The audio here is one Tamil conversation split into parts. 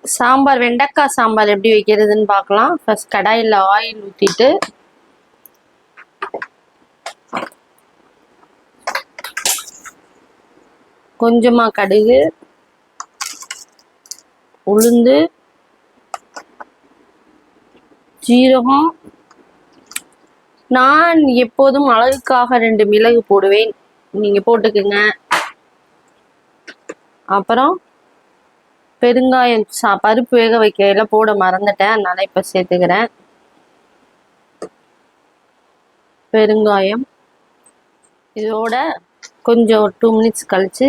சாம்பார் வெண்டைக்காய் சாம்பார் எப்படி வைக்கிறதுன்னு பார்க்கலாம். ஃபர்ஸ்ட் கடாயில் ஆயில் ஊற்றிட்டு கொஞ்சமா கடுகு, உளுந்து, ஜீரகம், நான் எப்போதும் அழகுக்காக 2 மிளகு போடுவேன், நீங்க போட்டுக்குங்க. அப்புறம் பெருங்காயம், பருப்பு வேக வைக்கையில போட மறந்துட்டேன், அதனால இப்ப சேர்த்துக்கிறேன். பெருங்காயம் இதோட கொஞ்சம் 2 மினிட்ஸ் கழிச்சு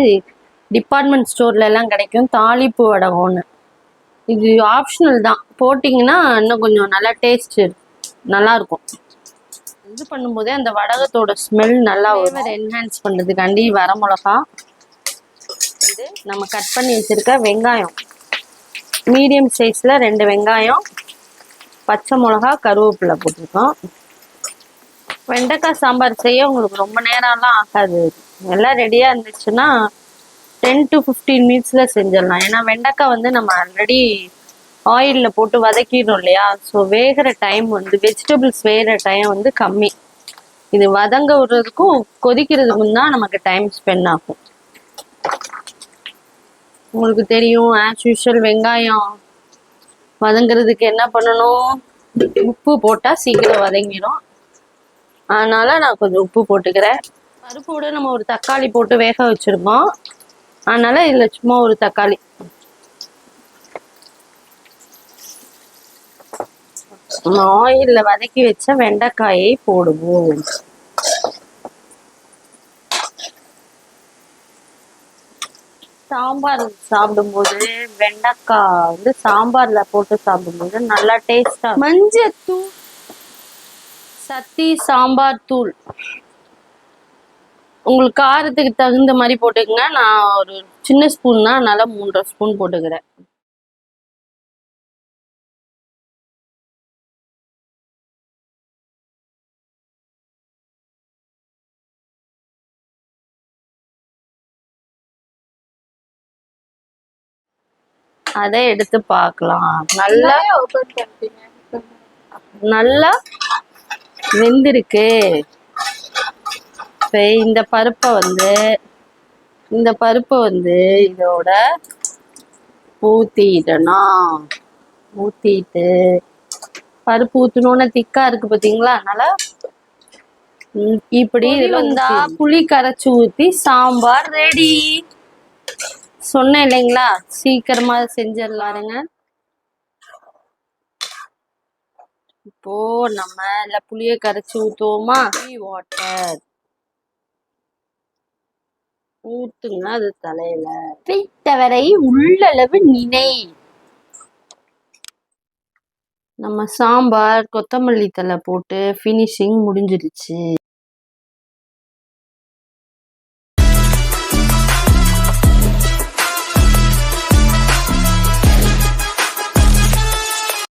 டிபார்ட்மெண்ட் ஸ்டோர்ல எல்லாம் கிடைக்கும் தாளிப்பு வடகம்னு. இது ஆப்ஷனல் தான், போட்டிங்கன்னா இன்னும் கொஞ்சம் நல்லா டேஸ்ட் நல்லா இருக்கும். இது பண்ணும்போதே அந்த வடகத்தோட ஸ்மெல் நல்லா ஒரு என்ஹான்ஸ் பண்ணுறதுக்காண்டி வரமிளகா, இது நம்ம கட் பண்ணி வச்சிருக்க வெங்காயம், மீடியம் சைஸில் 2 வெங்காயம், பச்சை மிளகா, கருவேப்பிலை போட்டிருக்கோம். வெண்டைக்காய் சாம்பார் செய்ய உங்களுக்கு ரொம்ப நேரம்லாம் ஆகாது, எல்லாம் ரெடியாக இருந்துச்சுன்னா 10 to 15 மினிட்ஸில் செஞ்சிடலாம். ஏன்னா வெண்டைக்காய் வந்து நம்ம ஆல்ரெடி ஆயிலில் போட்டு வதக்கிடணும் இல்லையா, ஸோ வேகிற டைம் வந்து வெஜிடபிள்ஸ் வேகிற டைம் வந்து கம்மி. இது வதங்க விடுறதுக்கும் கொதிக்கிறதுக்கும் தான் நமக்கு டைம் ஸ்பெண்ட் ஆகும். உங்களுக்கு தெரியும் ஆஸ் யூஷுவல் வெங்காயம் வதங்கிறதுக்கு என்ன பண்ணணும், உப்பு போட்டால் சீக்கிரம் வதங்கிடும், அதனால நான் கொஞ்சம் உப்பு போட்டுக்கிறேன். பருப்போட நம்ம ஒரு தக்காளி போட்டு வேக வச்சிருக்கோம், அதனால இதில் சும்மா ஒரு தக்காளி. ஆயிலில் வதக்கி வச்ச வெண்டைக்காயை போடுவோம். சாம்பார் சாப்பிடும்போது வெண்டைக்காய் வந்து சாம்பார்ல போட்டு சாப்பிடும்போது நல்லா டேஸ்டா. மஞ்சத்தூள், சத்தி சாம்பார் தூள் உங்களுக்கு காரத்துக்கு தகுந்த மாதிரி போட்டுக்கங்க. நான் ஒரு சின்ன ஸ்பூன் தான், அதனால 3.5 ஸ்பூன் போட்டுக்கிறேன். அதை எடுத்து பார்க்கலாம். நல்லா நல்லா வெந்திருக்கு. இந்த பருப்பை வந்து இதோட ஊத்திடணும். ஊத்திட்டு பருப்பு ஊத்தணும்னு திக்கா இருக்கு பார்த்தீங்களா, அதனால இப்படி வந்தா புளி கரைச்சி ஊத்தி சாம்பார் ரெடி. சொன்னேன் இல்லைங்களா, சீக்கிரமா செஞ்சிடலாருங்க. இப்போ நம்ம இல்ல புளிய கரைச்சி ஊத்துவோமா, வாட்டர் ஊத்துங்க அது தலையில. தவறை உள்ளளவு நினை. நம்ம சாம்பார் கொத்தமல்லி தலை போட்டு ஃபினிஷிங் முடிஞ்சிருச்சு.